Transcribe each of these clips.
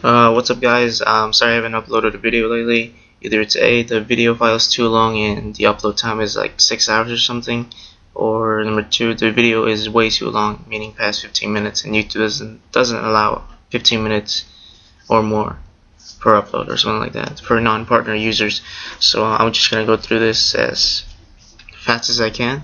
What's up, guys? Sorry I haven't uploaded a video lately. Either it's A, the video file is too long and the upload time is like 6 hours or something, or number 2, the video is way too long, meaning past 15 minutes, and YouTube doesn't allow 15 minutes or more per upload or something like that for non-partner users. So I'm just gonna go through this as fast as I can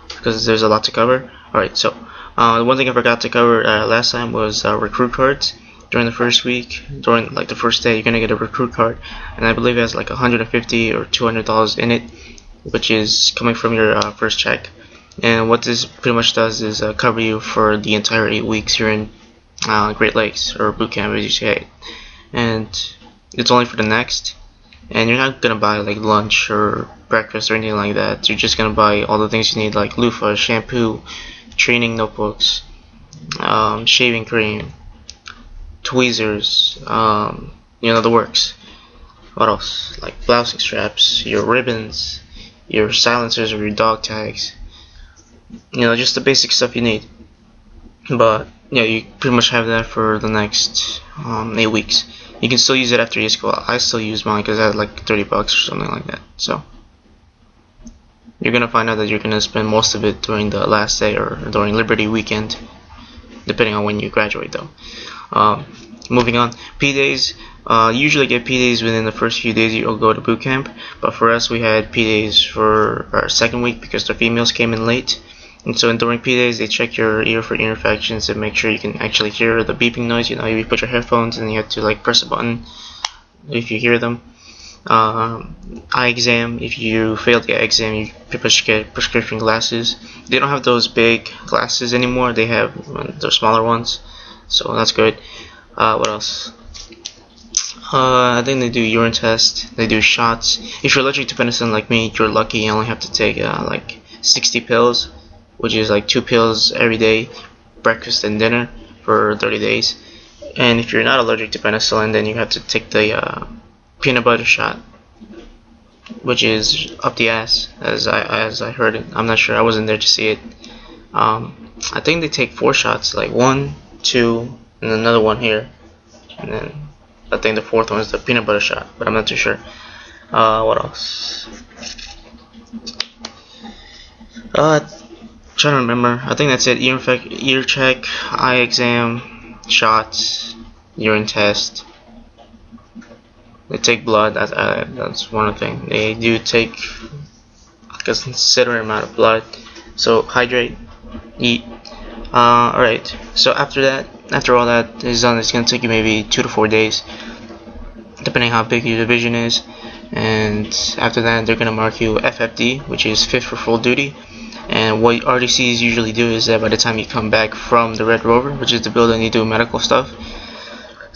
because there's a lot to cover. Alright, so one thing I forgot to cover last time was recruit cards. During the first week, during like the first day, you're gonna get a recruit card, and I believe it has like $150 or $200 in it, which is coming from your first check. And what this pretty much does is cover you for the entire 8 weeks you're in Great Lakes, or boot camp as you say. And it's only for the next, and you're not gonna buy like lunch or breakfast or anything like that. You're just gonna buy all the things you need, like loofah, shampoo, training notebooks, shaving cream, tweezers, the works. What else? Like blousing straps, your ribbons, your silencers or your dog tags. Just the basic stuff you need. But yeah, you pretty much have that for the next 8 weeks. You can still use it after school. I still use mine because I had like $30 or something like that. So you're gonna find out that you're gonna spend most of it during the last day or during Liberty weekend, depending on when you graduate though. Moving on, P-Days. Usually get P-Days within the first few days you'll go to boot camp, but for us we had P-Days for our second week because the females came in late. And so during P-Days they check your ear for ear infections and make sure you can actually hear the beeping noise. You put your headphones and you have to like press a button if you hear them. Eye exam. If you fail the eye exam, you pretty much get prescription glasses. They don't have those big glasses anymore. They have the smaller ones, so that's good. What else? I think they do urine test. They do shots. If you're allergic to penicillin like me, you're lucky. You only have to take like 60 pills, which is like 2 pills every day, breakfast and dinner, for 30 days. And if you're not allergic to penicillin, then you have to take the peanut butter shot, which is up the ass, as I heard it. I'm not sure. I wasn't there to see it. I think they take 4 shots, like 1, 2, and another one here, and then I think the 4th one is the peanut butter shot, but I'm not too sure. What else? Trying to remember. I think that's it. Ear check, eye exam, shots, urine test. They take blood. That's one thing. They do take a considerable amount of blood. So hydrate, eat. Alright. So after all that is done, it's gonna take you maybe 2 to 4 days, depending how big your division is. And after that, they're gonna mark you FFD, which is fit for full duty. And what RDCs usually do is that by the time you come back from the Red Rover, which is the building you do medical stuff,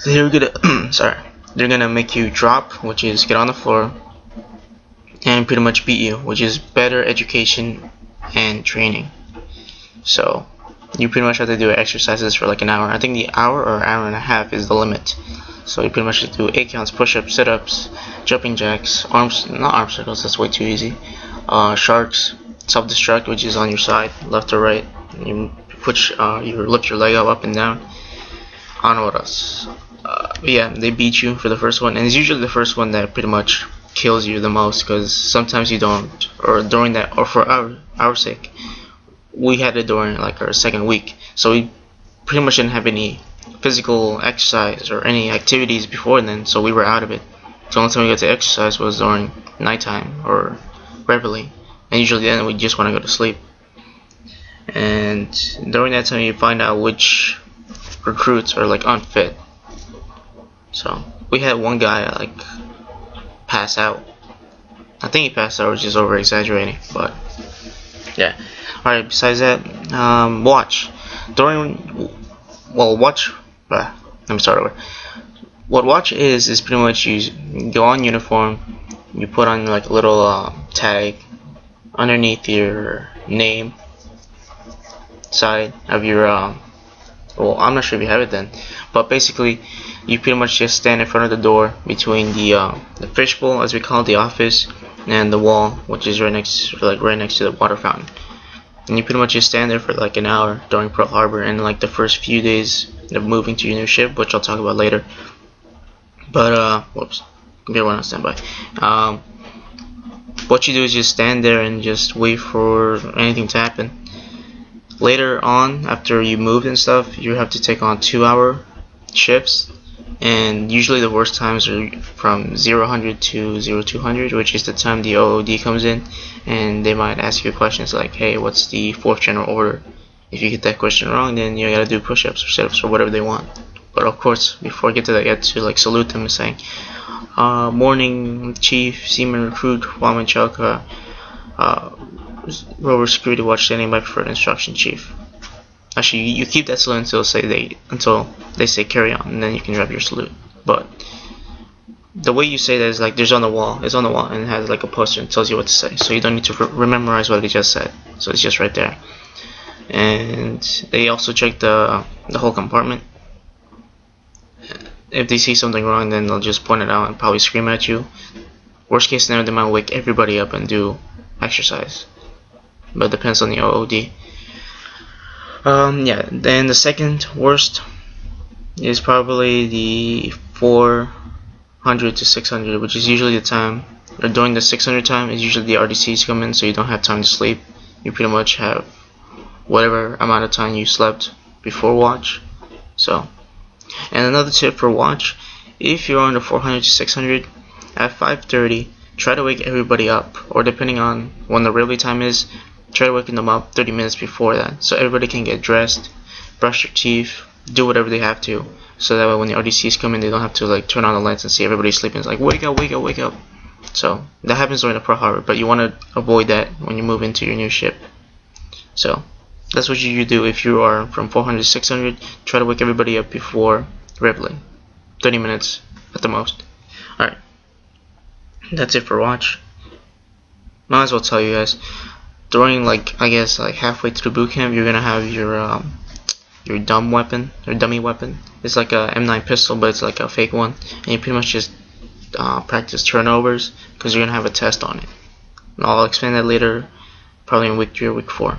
they're gonna make you drop, which is get on the floor, and pretty much beat you, which is better education and training. So you pretty much have to do exercises for like an hour. I think the hour or hour and a half is the limit. So you pretty much have to do 8 counts, push-ups, sit-ups, jumping jacks, not arm circles, that's way too easy. Sharks, self-destruct, which is on your side, left or right. You lift your leg up and down. I don't know what else. But yeah, they beat you for the first one, and it's usually the first one that pretty much kills you the most, because sometimes you don't, or during that, or for our sake, we had it during like our second week, so we pretty much didn't have any physical exercise or any activities before then, so we were out of it. The only time we got to exercise was during nighttime or reveille, and usually then we just want to go to sleep. And during that time you find out which recruits are like unfit. So we had one guy like pass out. I think he passed out, which is over exaggerating, but yeah. Alright, besides that, watch. Let me start over. What watch is pretty much you go on uniform, you put on like a little tag underneath your name, side of your well, I'm not sure if you have it then, but basically you pretty much just stand in front of the door between the fishbowl, as we call it, the office, and the wall, which is right next to the water fountain. And you pretty much just stand there for like an hour during Pearl Harbor and like the first few days of moving to your new ship, which I'll talk about later. But whoops, computer went on standby. What you do is just stand there and just wait for anything to happen. Later on, after you move and stuff, you have to take on 2-hour shifts, and usually the worst times are from 0-100 to 0-200, which is the time the OOD comes in, and they might ask you questions like, hey, what's the fourth general order? If you get that question wrong, then you gotta do push-ups or sit-ups or whatever they want. But of course, before I get to that, you have to like salute them and saying, morning, Chief, Seaman Recruit, Wamanchuk, Rover Security Watch standing by for instruction, Chief. Actually, you keep that salute until they say carry on, and then you can drop your salute. But the way you say that is like there's on the wall. It's on the wall and it has like a poster and tells you what to say. So you don't need to memorize what they just said. So it's just right there. And they also check the whole compartment. If they see something wrong, then they'll just point it out and probably scream at you. Worst case scenario, they might wake everybody up and do exercise. But it depends on the OOD. Yeah, then the second worst is probably the 400 to 600, which is usually the time, or during the 600 time is usually the RDCs come in, so you don't have time to sleep. You pretty much have whatever amount of time you slept before watch. So, and another tip for watch, if you're on the 400 to 600, at 5:30, try to wake everybody up, or depending on when the railway time is, try waking them up 30 minutes before that, so everybody can get dressed, brush their teeth, do whatever they have to, so that way when the RDCs come in, they don't have to like turn on the lights and see everybody sleeping. It's like wake up, wake up, wake up. So that happens during the Pearl Harbor, but you want to avoid that when you move into your new ship. So that's what you do if you are from 400 to 600. Try to wake everybody up before Ripley, 30 minutes at the most. Alright, that's it for watch. Might as well tell you guys, during I guess halfway through boot camp, you're gonna have your dumb weapon or dummy weapon. It's like a M9 pistol, but it's like a fake one, and you pretty much just practice turnovers because you're gonna have a test on it. And I'll explain that later, probably in week 3 or week 4.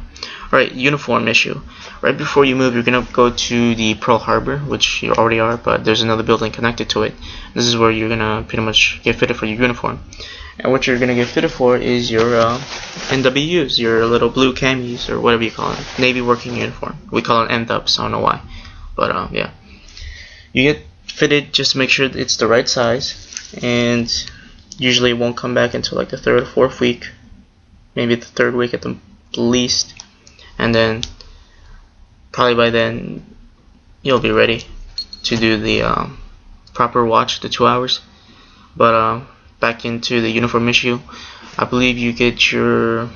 Alright, uniform issue. Right before you move, you're gonna go to the Pearl Harbor, which you already are, but there's another building connected to it. This is where you're gonna pretty much get fitted for your uniform. And what you're gonna get fitted for is your NWUs, your little blue camis, or whatever you call it, Navy working uniform. We call it NWs, I don't know why, but yeah. You get fitted just to make sure it's the right size, and usually it won't come back until like the 3rd or 4th week, maybe the 3rd week at the least, and then probably by then you'll be ready to do the proper watch, the 2 hours. But back into the uniform issue, I believe you get your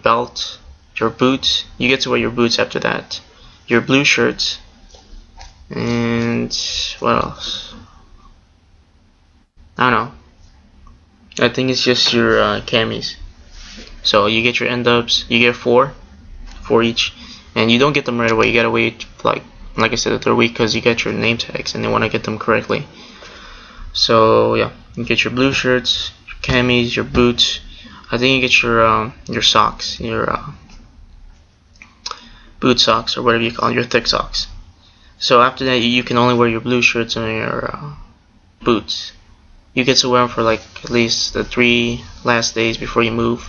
belt, your boots. You get to wear your boots after that, your blue shirts, and what else? I don't know. I think it's just your camis. So you get your NWs. You get four each, and you don't get them right away. You gotta wait like I said, the 3rd week, because you get your name tags and they want to get them correctly. So yeah, you get your blue shirts, your camis, your boots. I think you get your socks, your boot socks, or whatever you call them, your thick socks. So after that, you can only wear your blue shirts and your boots. You get to wear them for like at least the 3 last days before you move.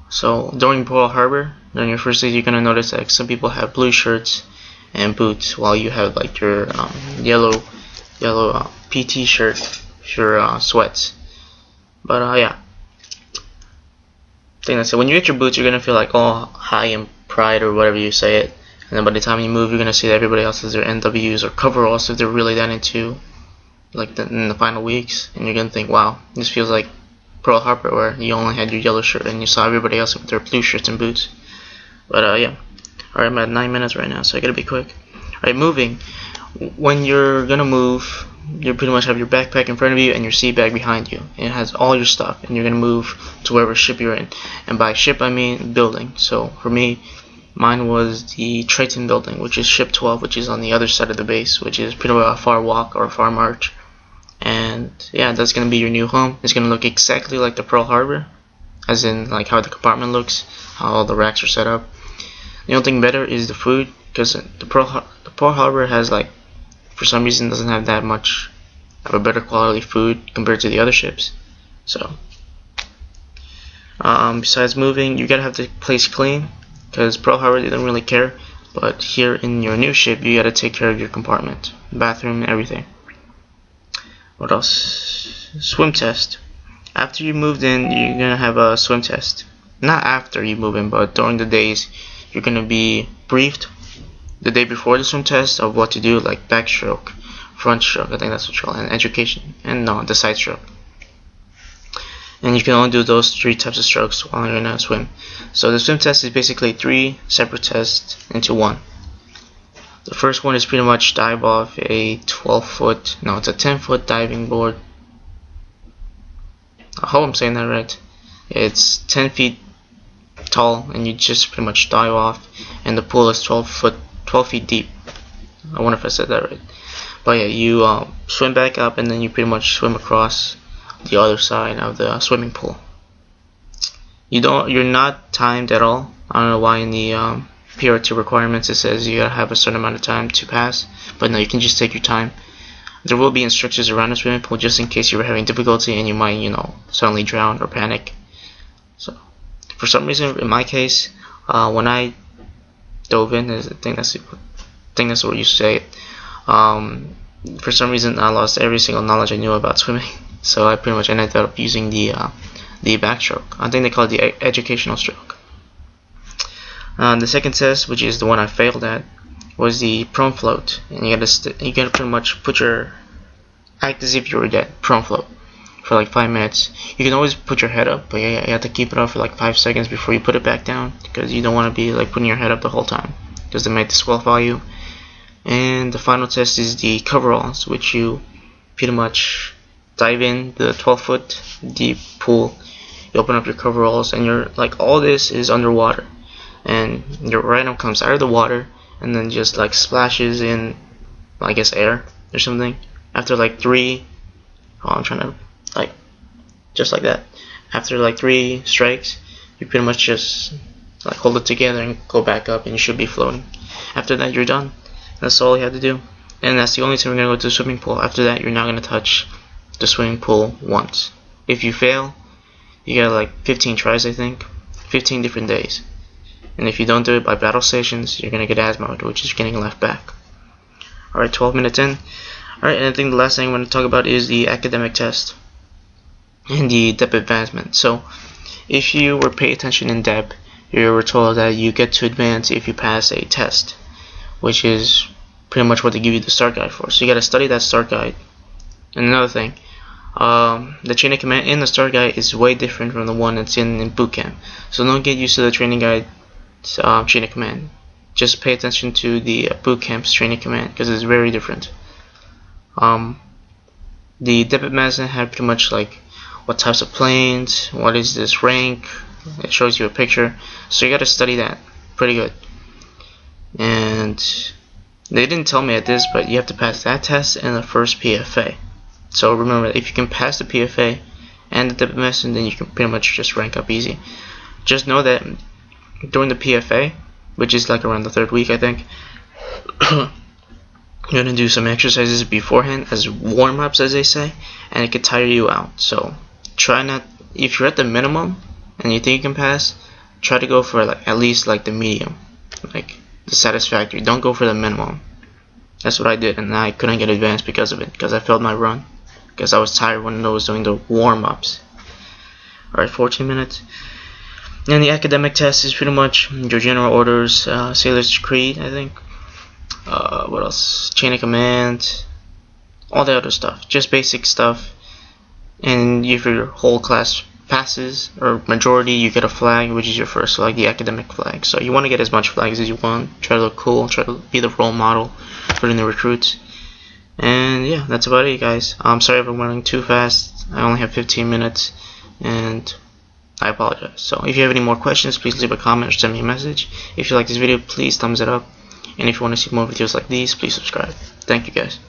So during Pearl Harbor, during your first days, you're gonna notice that some people have blue shirts and boots, while you have like your yellow PT shirt, your sweats. But yeah, I think that's it. When you get your boots, you're gonna feel like all high in pride, or whatever you say it. And then by the time you move, you're gonna see that everybody else has their NWs or coveralls if they're really that into in the final weeks, and you're gonna think, wow, this feels like Pearl Harbor, where you only had your yellow shirt and you saw everybody else with their blue shirts and boots. But yeah, alright, I'm at 9 minutes right now, so I gotta be quick. Alright, moving. When you're gonna move, you pretty much have your backpack in front of you and your seat bag behind you. And it has all your stuff, and you're gonna move to wherever ship you're in. And by ship, I mean building. So for me, mine was the Triton building, which is ship 12, which is on the other side of the base, which is pretty much a far walk or a far march. And yeah, that's gonna be your new home. It's gonna look exactly like the Pearl Harbor, as in like how the compartment looks, how all the racks are set up. The only thing better is the food, because the Pearl Harbor has for some reason doesn't have that much have a better quality food compared to the other ships. So besides moving, you gotta have the place clean, because Pearl Harbor, they don't really care. But here in your new ship, you gotta take care of your compartment, bathroom, and everything. What else? Swim test. After you moved in, you're gonna have a swim test. Not after you move in, but during the days, you're gonna be briefed the day before the swim test of what to do, like backstroke, front stroke, I think that's what you call it, and education, and no, the side stroke. And you can only do those 3 types of strokes while you're in a swim. So the swim test is basically 3 separate tests into one. The first one is pretty much dive off a 12-foot, no, it's a 10-foot diving board. I hope I'm saying that right. It's 10 feet tall, and you just pretty much dive off, and the pool is 12 feet deep. I wonder if I said that right. But yeah, you swim back up, and then you pretty much swim across the other side of the swimming pool. You're not timed at all. I don't know why in the PRT requirements it says you gotta have a certain amount of time to pass, but no, you can just take your time. There will be instructors around the swimming pool just in case you were having difficulty and you might, suddenly drown or panic. So, for some reason, in my case, when I dove in, I think that's what you say. For some reason, I lost every single knowledge I knew about swimming. So I pretty much ended up using the backstroke. I think they call it the educational stroke. The second test, which is the one I failed at, was the prone float, and you gotta pretty much act as if you were dead, prone float, for like 5 minutes. You can always put your head up, but you have to keep it up for like 5 seconds before you put it back down, because you don't want to be like putting your head up the whole time, because they might disqualify you. And the final test is the coveralls, which you pretty much dive in the 12-foot deep pool. You open up your coveralls, and you're like, all this is underwater, and your rhino comes out of the water and then just like splashes in, I guess, air or something. After like 3, I'm trying to like, just like that. After like 3 strikes, you pretty much just like hold it together and go back up, and you should be floating. After that, you're done. That's all you have to do, and that's the only time we're gonna go to the swimming pool. After that, you're not gonna touch the swimming pool once. If you fail, you got like 15 tries, I think, 15 different days. And if you don't do it by battle stations, you're gonna get ASMO'd, which is getting left back. Alright, 12 minutes in. Alright, and I think the last thing I'm going to talk about is the academic test and the DEP advancement. So, if you were paying attention in DEP, you were told that you get to advance if you pass a test, which is pretty much what they give you the start guide for. So you got to study that start guide. And another thing, the chain of command in the start guide is way different from the one that's in boot camp. So don't get used to the training guide chain of command. Just pay attention to the boot camp's chain of command, because it's very different. The DEP advancement had pretty much like what types of planes, what is this rank, it shows you a picture. So you got to study that pretty good. And they didn't tell me at this, but you have to pass that test and the first PFA. So remember, if you can pass the PFA and the DEP advancement, then you can pretty much just rank up easy. Just know that during the PFA, which is like around the 3rd week, I think, you're gonna do some exercises beforehand as warm-ups, as they say, and it could tire you out. So try not, if you're at the minimum and you think you can pass, try to go for like at least like the medium, like the satisfactory. Don't go for the minimum. That's what I did, and I couldn't get advanced because of it, because I failed my run, because I was tired when I was doing the warm-ups. Alright, 14 minutes. And the academic test is pretty much your general orders, sailor's creed, I think. What else? Chain of command, all the other stuff, just basic stuff. And if your whole class passes, or majority, you get a flag, which is your first flag, the academic flag. So you want to get as much flags as you want. Try to look cool, try to be the role model for the new recruits. And yeah, that's about it, guys. I'm sorry if I'm running too fast. I only have 15 minutes, and I apologize. So if you have any more questions, please leave a comment or send me a message. If you like this video, please thumbs it up. And if you want to see more videos like these, please subscribe. Thank you, guys.